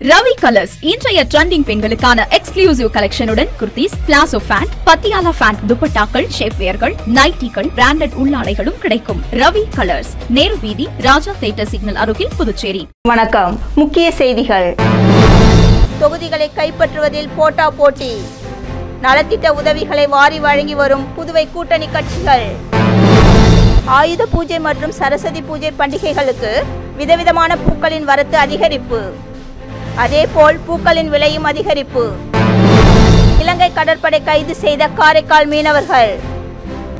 Ravi Colours இன்றைய trending பெண்களுக்கான exclusive கலெக்ஷனுடன் kurtis, palazzo pant, Patiala pant, துப்பட்டாக்கள், ஷேப்வேர்கள், நைட்டிகள், பிராண்டட் உள்ளாடைகளும் கிடைக்கும். ரவி கலர்ஸ், நேரு வீதி, ராஜா தியேட்டர் சிக்னல் அருகில், புதுச்சேரி. வணக்கம். முக்கிய செய்திகள். தொகுதிகளை கைப்பற்றுவதில் போட்டா போட்டி. நலத்திட்ட உதவிகளை வாரி வழங்கி வரும் புதுவை கூட்டணி கட்சிகள். ஆயுத பூஜை மற்றும் சரஸ்வதி பூஜை பண்டிகைகளுக்கு விதவிதமான பூக்களின் வரத்து அதிகரிப்பு. அதேபோல் பூக்களின் விலையும் அதிகரிப்பு. இலங்கை கடற்படை கைது செய்த காரைக்கால்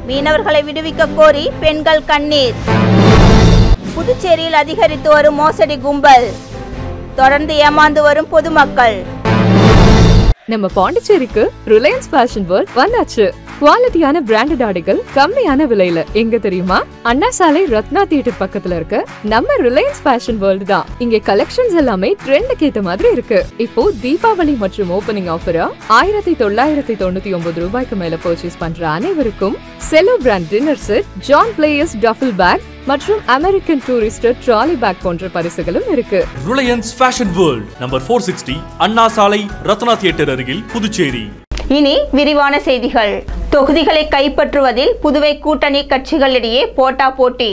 மீனவர்களை விடுவிக்க கோரி பெண்கள் கண்ணீர். புதுச்சேரியில் அதிகரித்து வரும் மோசடி கும்பல், தொடர்ந்து ஏமாந்து வரும் பொதுமக்கள். நம்ம பாண்டிச்சேரிக்கு ரிலையன்ஸ் ஃபேஷன் வேர்ல்ட் வந்தாச்சு. குவாலிட்டியான பிராண்டட் ஆடைகள் கம்மியான விலையில. எங்க தெரியுமா? அண்ணா சாலை ரத்னா தியேட்டர் பக்கத்துல இருக்க நம்ம ரிலையன்ஸ் ஃபேஷன் வேர்ல்ட் தான். இங்க கலெக்ஷன்ஸ் எல்லாமே ட்ரெண்டுக்கு ஏத்த மாதிரி இருக்கு. இப்போ தீபாவளி மற்றும் ஓபனிங் ஆஃபரா 1999 ரூபாய்க்கு மேல பர்ச்சேஸ் பண்ற அனைவருக்கும் Cello brand dinner set, John Players duffel bag மற்றும் அமெரிக்கன் டூரிஸ்டர் ட்ராலி பேக் போன்ற பரிசுகளும் இருக்கு. Reliance Fashion World, number 460, Anna Salai Ratna theatre அருகில், புதுச்சேரி. இனி விரிவான செய்திகள். தொகுதிகளை கைப்பற்றுவதில் புதுவை கூட்டணி கட்சிகளிடையே போட்டா போட்டி.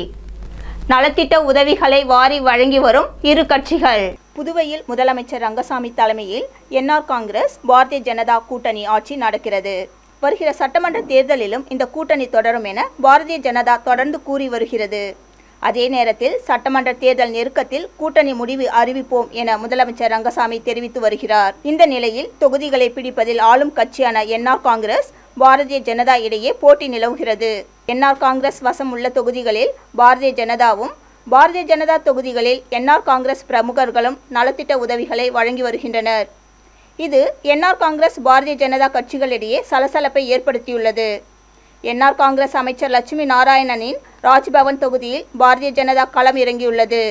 நலத்திட்ட உதவிகளை வாரி வழங்கி வரும் இரு கட்சிகள். புதுவையில் முதலமைச்சர் ரங்கசாமி தலைமையில் என்ஆர் காங்கிரஸ், பாரதிய ஜனதா கூட்டணி ஆட்சி நடக்கிறது. வருகிற சட்டமன்ற தேர்தலிலும் இந்த கூட்டணி தொடரும் என பாரதிய ஜனதா தொடர்ந்து கூறி வருகிறது. அதே நேரத்தில் சட்டமன்ற தேர்தல் நெருக்கத்தில் கூட்டணி முடிவு அறிவிப்போம் என முதலமைச்சர் ரங்கசாமி தெரிவித்து வருகிறார். இந்த நிலையில் தொகுதிகளை பிடிப்பதில் ஆளும் கட்சியான என்ஆர் காங்கிரஸ், பாரதிய ஜனதா இடையே போட்டி நிலவுகிறது. என்ஆர் காங்கிரஸ் வசம் உள்ள தொகுதிகளில் பாரதிய ஜனதாவும், பாரதிய ஜனதா தொகுதிகளில் என்ஆர் காங்கிரஸ் பிரமுகர்களும் நலத்திட்ட உதவிகளை வழங்கி வருகின்றனர். இது என்ஆர் காங்கிரஸ், பாரதிய ஜனதா கட்சிகளிடையே சலசலப்பை ஏற்படுத்தியுள்ளது. என்ஆர் காங்கிரஸ் அமைச்சர் லட்சுமி நாராயணனின் ராஜ்பவன் தொகுதியில் பாரதிய ஜனதா களம் இறங்கியுள்ளது.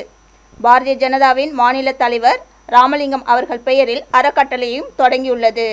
பாரதிய ஜனதாவின் மாநில தலைவர் ராமலிங்கம் அவர்கள் பெயரில் அறக்கட்டளையும் தொடங்கியுள்ளது.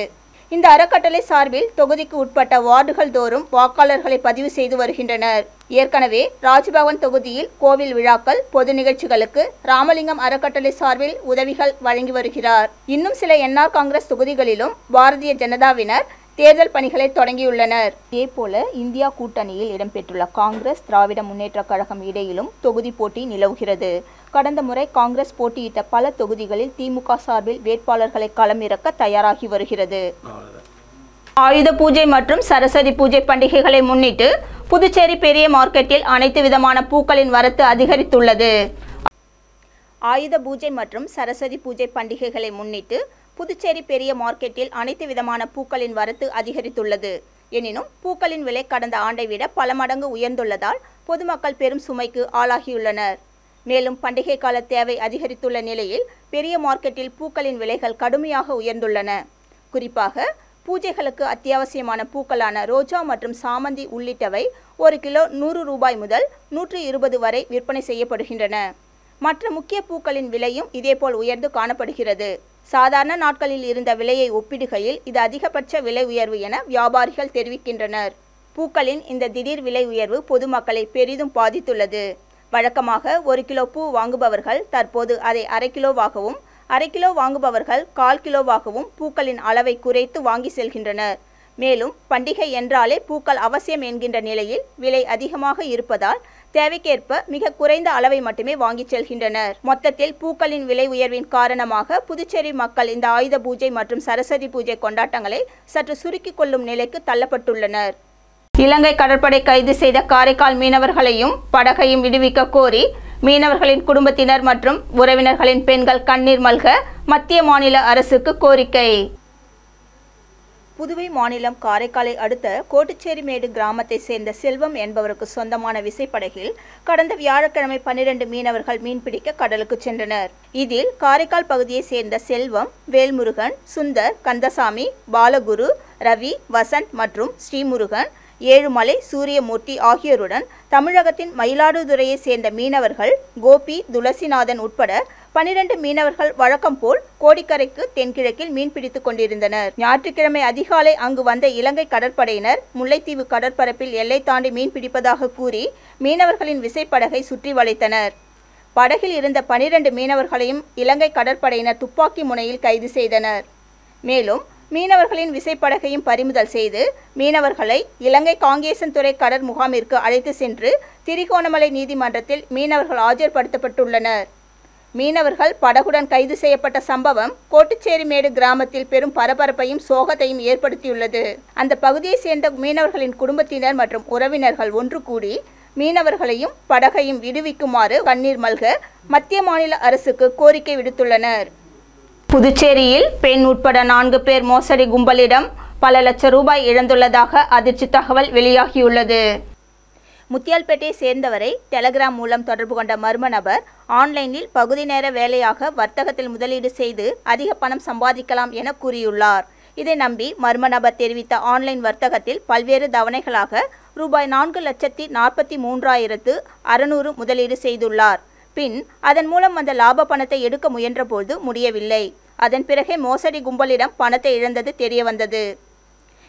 இந்த அறக்கட்டளை சார்பில் தொகுதிக்கு உட்பட்ட வார்டுகள் தோறும் வாக்காளர்களை பதிவு செய்து வருகின்றனர். ஏற்கனவே ராஜ்பவன் தொகுதியில் கோவில் விழாக்கள், பொது நிகழ்ச்சிகளுக்கு ராமலிங்கம் அறக்கட்டளை சார்பில் உதவிகள் வழங்கி வருகிறார். இன்னும் சில என்ஆர் காங்கிரஸ் தொகுதிகளிலும் பாரதிய ஜனதாவினர் தேர்தல் பணிகளை தொடங்கியுள்ளனர். இதேபோல இந்தியா கூட்டணியில் இடம்பெற்றுள்ள காங்கிரஸ், திராவிட முன்னேற்ற கழகம் இடையிலும் தொகுதி போட்டி நிலவுகிறது. கடந்த முறை காங்கிரஸ் போட்டியிட்ட பல தொகுதிகளில் திமுக சார்பில் வேட்பாளர்களை களமிறக்க தயாராகி வருகிறது. ஆயுத பூஜை மற்றும் சரஸ்வதி பூஜை பண்டிகைகளை முன்னிட்டு புதுச்சேரி பெரிய மார்க்கெட்டில் அனைத்து விதமான பூக்களின் வரத்து அதிகரித்துள்ளது. ஆயுத பூஜை மற்றும் சரஸ்வதி பூஜை பண்டிகைகளை முன்னிட்டு புதுச்சேரி பெரிய மார்க்கெட்டில் அனைத்து விதமான பூக்களின் வரத்து அதிகரித்துள்ளது. எனினும் பூக்களின் விலை கடந்த ஆண்டை விட பல மடங்கு உயர்ந்துள்ளதால் பொதுமக்கள் பெரும் சுமைக்கு ஆளாகியுள்ளனர். மேலும் பண்டிகை கால தேவை அதிகரித்துள்ள நிலையில் பெரிய மார்க்கெட்டில் பூக்களின் விலைகள் கடுமையாக உயர்ந்துள்ளன. குறிப்பாக பூஜைகளுக்கு அத்தியாவசியமான பூக்களான ரோஜா மற்றும் சாமந்தி உள்ளிட்டவை 1 கிலோ 100 ரூபாய் முதல் 120 வரை விற்பனை செய்யப்படுகின்றன. மற்ற முக்கிய பூக்களின் விலையும் இதேபோல் உயர்ந்து காணப்படுகிறது. சாதாரண நாட்களில் இருந்த விலையை ஒப்பிடுகையில் இது அதிகபட்ச விலை உயர்வு என வியாபாரிகள் தெரிவிக்கின்றனர். பூக்களின் இந்த திடீர் விலை உயர்வு பொதுமக்களை பெரிதும் பாதித்துள்ளது. வழக்கமாக 1 கிலோ பூ வாங்குபவர்கள் தற்போது அதை அரை கிலோவாகவும், அரை கிலோ வாங்குபவர்கள் 1/4 கிலோவாகவும் பூக்களின் அளவை குறைத்து வாங்கி செல்கின்றனர். மேலும் பண்டிகை என்றாலே பூக்கள் அவசியம் என்கின்ற நிலையில் விலை அதிகமாக இருப்பதால் தேவைக்கேற்ப மிக குறைந்த அளவை மட்டுமே வாங்கி செல்கின்றனர். மொத்தத்தில் பூக்களின் விலை உயர்வின் காரணமாக புதுச்சேரி மக்கள் இந்த ஆயுத பூஜை மற்றும் சரஸ்வதி பூஜை கொண்டாட்டங்களை சற்று சுருக்கிக் கொள்ளும் நிலைக்கு தள்ளப்பட்டுள்ளனர். இலங்கை கடற்படை கைது செய்த காரைக்கால் மீனவர்களையும் படகையும் விடுவிக்க கோரி மீனவர்களின் குடும்பத்தினர் மற்றும் உறவினர்களின் பெண்கள் கண்ணீர் மல்க மத்திய மாநில அரசுக்கு கோரிக்கை. புதுவை மாநிலம் காரைக்காலை அடுத்த கோட்டுச்சேரிமேடு கிராமத்தை சேர்ந்த செல்வம் என்பவருக்கு சொந்தமான விசைப்படகில் கடந்த வியாழக்கிழமை 12 மீனவர்கள் மீன்பிடிக்க கடலுக்கு சென்றனர். இதில் காரைக்கால் பகுதியை சேர்ந்த செல்வம், வேல்முருகன், சுந்தர், கந்தசாமி, பாலகுரு, ரவி, வசந்த் மற்றும் ஸ்ரீமுருகன், ஏழுமலை, சூரியமூர்த்தி ஆகியோருடன் தமிழகத்தின் மயிலாடுதுறையை சேர்ந்த மீனவர்கள் கோபி, துளசிநாதன் உட்பட 12 மீனவர்கள் வழக்கம் போல் கோடிக்கரைக்கு தென்கிழக்கில் மீன்பிடித்துக் கொண்டிருந்தனர். ஞாயிற்றுக்கிழமை அதிகாலை அங்கு வந்த இலங்கை கடற்படையினர் முல்லைத்தீவு கடற்பரப்பில் எல்லை தாண்டி மீன்பிடிப்பதாக கூறி மீனவர்களின் விசைப்படகை சுற்றி வளைத்தனர். படகில் இருந்த 12 மீனவர்களையும் இலங்கை கடற்படையினர் துப்பாக்கி முனையில் கைது செய்தனர். மேலும் மீனவர்களின் விசைப்படகையும் பறிமுதல் செய்து மீனவர்களை இலங்கை காங்கேசன்துறை கடற் முகாமிற்கு அழைத்து சென்று திரிகோணமலை நீதிமன்றத்தில் மீனவர்கள் ஆஜர்படுத்தப்பட்டுள்ளனர். மீனவர்கள் படகுடன் கைது செய்யப்பட்ட சம்பவம் கோட்டுச்சேரிமேடு கிராமத்தில் பெரும் பரபரப்பையும் சோகத்தையும் ஏற்படுத்தியுள்ளது. அந்த பகுதியைச் சேர்ந்த மீனவர்களின் குடும்பத்தினர் மற்றும் உறவினர்கள் ஒன்று கூடி மீனவர்களையும் படகையும் விடுவிக்குமாறு கண்ணீர் மல்க மத்திய மாநில அரசுக்கு கோரிக்கை விடுத்துள்ளனர். புதுச்சேரியில் பெண் உட்பட 4 பேர் மோசடி கும்பலிடம் பல லட்சம் ரூபாய் இழந்துள்ளதாக அதிர்ச்சி தகவல் வெளியாகியுள்ளது. முத்தியால்பேட்டையை சேர்ந்தவரை டெலகிராம் மூலம் தொடர்பு கொண்ட மர்ம நபர் ஆன்லைனில் பகுதி நேர வேலையாக வர்த்தகத்தில் முதலீடு செய்து அதிக பணம் சம்பாதிக்கலாம் என கூறியுள்ளார். இதை நம்பி மர்ம நபர் தெரிவித்த ஆன்லைன் வர்த்தகத்தில் பல்வேறு தவணைகளாக ரூபாய் 4,43,600 முதலீடு செய்துள்ளார். பின் அதன் மூலம் அந்த லாப பணத்தை எடுக்க முயன்றபோது முடியவில்லை. அதன் பிறகே மோசடி கும்பலிடம் பணத்தை இழந்தது தெரியவந்தது.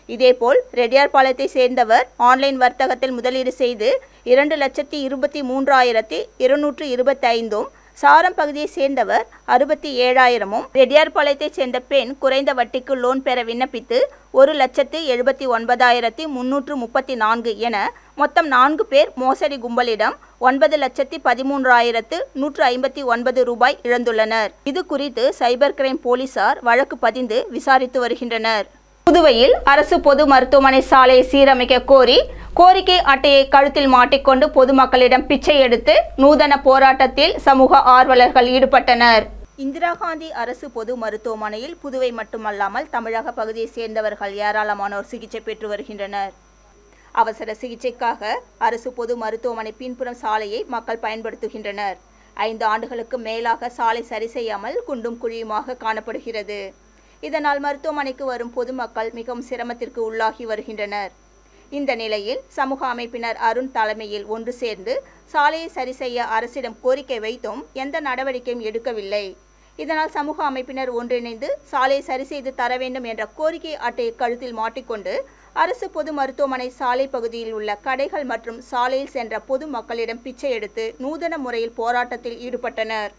இதேபோல் ரெட்டியார்பாளையத்தை சேர்ந்தவர் ஆன்லைன் வர்த்தகத்தில் முதலீடு செய்து 2,23,225 சாரம் பகுதியை சேர்ந்தவர் 67,000 ரெட்டியார்பாளையத்தைச் சேர்ந்த பெண் குறைந்த வட்டிக்கு லோன் பெற விண்ணப்பித்து 1,79,334 என மொத்தம் 4 பேர் மோசடி கும்பலிடம் 9,13,159 ரூபாய் இழந்துள்ளனர். இது குறித்து சைபர் கிரைம் போலீசார் வழக்கு பதிந்து விசாரித்து வருகின்றனர். புதுவையில் அரசு பொது மருத்துவமனை சாலையை சீரமைக்க கோரி கோரிக்கை அட்டையை கழுத்தில் மாட்டிக்கொண்டு பொதுமக்களிடம் பிச்சை எடுத்து நூதன போராட்டத்தில் சமூக ஆர்வலர்கள் ஈடுபட்டனர். இந்திரா காந்தி அரசு பொது மருத்துவமனையில் புதுவை மட்டுமல்லாமல் தமிழக பகுதியை சேர்ந்தவர்கள் ஏராளமானோர் சிகிச்சை பெற்று வருகின்றனர். அவசர சிகிச்சைக்காக அரசு பொது மருத்துவமனை பின்புறம் சாலையை மக்கள் பயன்படுத்துகின்றனர். 5 ஆண்டுகளுக்கு மேலாக சாலை சரி செய்யாமல் குண்டும் குழியுமாக காணப்படுகிறது. இதனால் மருத்துவமனைக்கு வரும் பொதுமக்கள் மிகவும் சிரமத்திற்கு உள்ளாகி வருகின்றனர். இந்த நிலையில் சமூக அமைப்பினர் அருண் தலைமையில் ஒன்று சேர்ந்து சாலையை சரி செய்ய அரசிடம் கோரிக்கை வைத்தும் எந்த நடவடிக்கையும் எடுக்கவில்லை. இதனால் சமூக அமைப்பினர் ஒன்றிணைந்து சாலையை சரி செய்து தர வேண்டும் என்ற கோரிக்கை அட்டையை கழுத்தில் மாட்டிக்கொண்டு அரசு பொது மருத்துவமனை சாலை பகுதியில் உள்ள கடைகள் மற்றும் சாலையில் சென்ற பொதுமக்களிடம் பிச்சை எடுத்து நூதன முறையில் போராட்டத்தில் ஈடுபட்டனர்.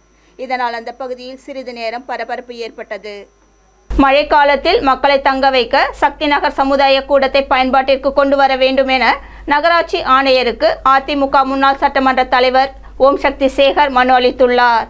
இதனால் அந்த பகுதியில் சிறிது நேரம் பரபரப்பு ஏற்பட்டது. மழைக்காலத்தில் மக்களை தங்க வைக்க சக்தி நகர் சமுதாய கூடத்தை பயன்பாட்டிற்கு கொண்டு வர வேண்டும் என நகராட்சி ஆணையருக்கு அதிமுக முன்னாள் சட்டமன்ற தலைவர் ஓம் சக்தி சேகர் மனு அளித்துள்ளார்.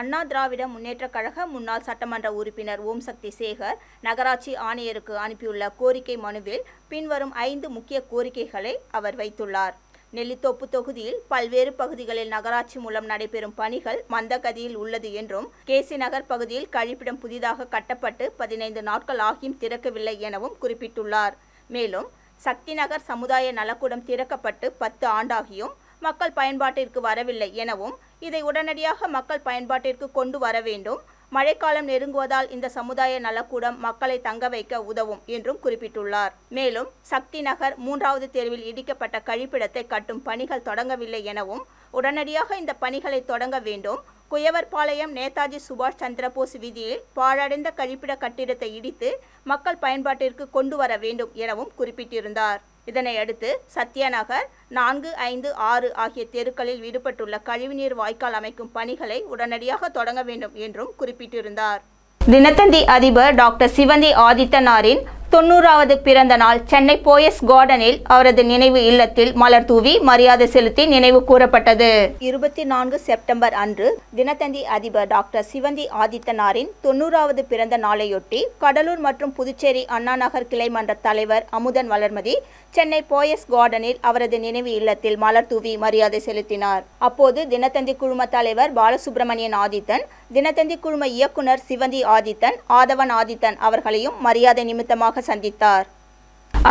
அண்ணா திராவிட முன்னேற்றக் கழக முன்னாள் சட்டமன்ற உறுப்பினர் ஓம் சக்தி சேகர் நகராட்சி ஆணையருக்கு அனுப்பியுள்ள கோரிக்கை மனுவில் பின்வரும் 5 முக்கிய கோரிக்கைகளை அவர் வைத்துள்ளார். நெல்லித்தோப்பு தொகுதியில் பல்வேறு பகுதிகளில் நகராட்சி மூலம் நடைபெறும் பணிகள் மந்தகதியில் உள்ளது என்றும், கேசி நகர் பகுதியில் கழிப்பிடம் புதிதாக கட்டப்பட்டு 15 நாட்கள் ஆகியும் திறக்கவில்லை எனவும் குறிப்பிட்டுள்ளார். மேலும் சக்தி நகர் சமுதாய நலக்கூடம் திறக்கப்பட்டு 10 ஆண்டாகியும் மக்கள் பயன்பாட்டிற்கு வரவில்லை எனவும், இதை உடனடியாக மக்கள் பயன்பாட்டிற்கு கொண்டு வர வேண்டும். மழைக்காலம் நெருங்குவதால் இந்த சமுதாய நலக்கூடம் மக்களை தங்க வைக்க உதவும் என்றும் குறிப்பிட்டுள்ளார். மேலும் சக்தி நகர் 3வது தெருவில் இடிக்கப்பட்ட கழிப்பிடத்தை கட்டும் பணிகள் தொடங்கவில்லை எனவும், உடனடியாக இந்த பணிகளை தொடங்க வேண்டும். குயவர்பாளையம் நேதாஜி சுபாஷ் சந்திரபோஸ் வீதியில் பாழடைந்த கழிப்பிட கட்டிடத்தை இடித்து மக்கள் பயன்பாட்டிற்கு கொண்டு வர வேண்டும் எனவும் குறிப்பிட்டிருந்தார். இதனையடுத்து சத்யா நகர் 4, 5, 6 ஆகிய தெருக்களில் விடுபட்டுள்ள கழிவுநீர் வாய்க்கால் அமைக்கும் பணிகளை உடனடியாக தொடங்க வேண்டும் என்றும் குறிப்பிட்டிருந்தார். தினத்தந்தி அதிபர் டாக்டர் சிவந்தி ஆதித்தனாரின் 90வது பிறந்த நாள் சென்னை போயஸ் கார்டனில் அவரது நினைவு இல்லத்தில் மலர் தூவி மரியாதை செலுத்தி நினைவு கூறப்பட்டது. 24 செப்டம்பர் அன்று தினத்தந்தி அதிபர் டாக்டர் சிவந்தி ஆதித்தனாரின் 90வது பிறந்த நாளையொட்டி கடலூர் மற்றும் புதுச்சேரி அண்ணா நகர் கிளை மன்ற தலைவர் அமுதன் வளர்மதி சென்னை போயஸ் கார்டனில் அவரது நினைவு இல்லத்தில் மலர் தூவி மரியாதை செலுத்தினார். அப்போது தினத்தந்தி குழும தலைவர் பாலசுப்ரமணியன் ஆதித்தன், தினத்தந்தி குழும இயக்குனர் சிவந்தி ஆதித்தன், ஆதவன் ஆதித்தன் அவர்களையும் மரியாதை நிமித்தமாக சந்தித்தார்.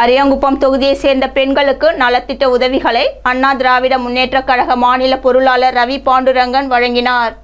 அரியாங்குப்பம் தொகுதியை சேர்ந்த பெண்களுக்கு நலத்திட்ட உதவிகளை அண்ணா திராவிட முன்னேற்றக் கழக மாநில பொருளாளர் ரவி பாண்டுரங்கன் வழங்கினார்.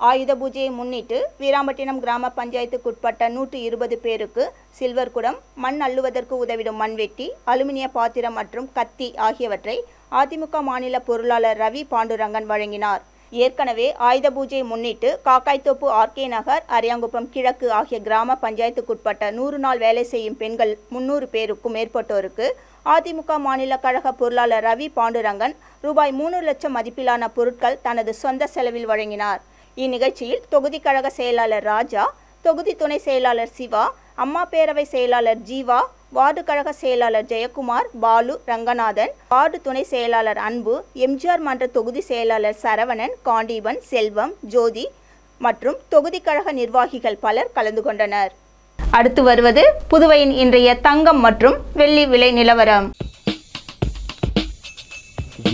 ஆயுத பூஜையை முன்னிட்டு வீராம்பட்டினம் கிராம பஞ்சாயத்துக்குட்பட்ட 120 பேருக்கு சில்வர் குடம், மண் அள்ளுவதற்கு உதவிடும் மண்வெட்டி, அலுமினிய பாத்திரம் மற்றும் கத்தி ஆகியவற்றை அதிமுக மாநில பொருளாளர் ரவி பாண்டுரங்கன் வழங்கினார். ஏற்கனவே ஆயுத பூஜை முன்னிட்டு காக்காய்தோப்பு ஆர்கே நகர், அரியாங்குப்பம் கிழக்கு ஆகிய கிராம பஞ்சாயத்துக்குட்பட்ட 100 நாள் வேலை செய்யும் பெண்கள் 300 பேருக்கும் மேற்பட்டோருக்கு அதிமுக மாநில கழக பொருளாளர் ரவி பாண்டுரங்கன் ரூபாய் 3 லட்சம் மதிப்பிலான பொருட்கள் தனது சொந்த செலவில் வழங்கினார். இந்நிகழ்ச்சியில் தொகுதி கழக செயலாளர் ராஜா, தொகுதி துணை செயலாளர் சிவா, அம்மா பேரவை செயலாளர் ஜீவா, வார்டு கழக செயலாளர் ஜெயக்குமார், பாலு, ரங்கநாதன், வார்டு துணை செயலாளர் அன்பு, எம்ஜிஆர் மன்ற தொகுதி செயலாளர் சரவணன், காண்டீபன், செல்வம், ஜோதி மற்றும் தொகுதி கழக நிர்வாகிகள் பலர் கலந்து கொண்டனர். அடுத்து வருவது புதுவையின் இன்றைய தங்கம் மற்றும் வெள்ளி விலை நிலவரம்.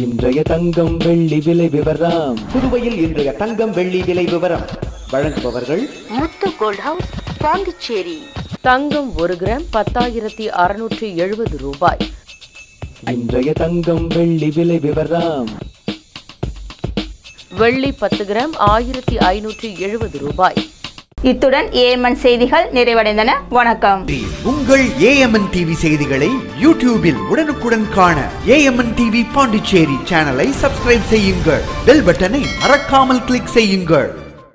இன்றைய தங்கம் வெள்ளி விலை விவரம். புதுவையில் இன்றைய தங்கம் வெள்ளி விலை விவரம் வழங்குபவர்கள் முத்து கோல்ட் ஹவுஸ், பாண்டிச்சேரி. தங்கம் 1 கிராம் 10,670 ரூபாய். இன்றைய தங்கம் வெள்ளி விலை விவரம். வெள்ளி 10 கிராம் 1570 ரூபாய். இத்துடன் ஏஎம்என் செய்திகள் நிறைவடைந்தன. வணக்கம். உங்கள் ஏஎம்என் டிவி செய்திகளை யூடியூபில் உடனுக்குடன் காண ஏஎம்என் டிவி பாண்டிச்சேரி சேனலை சப்ஸ்கிரைப் செய்யுங்கள். பெல் பட்டனை மறக்காமல் கிளிக் செய்யுங்கள்.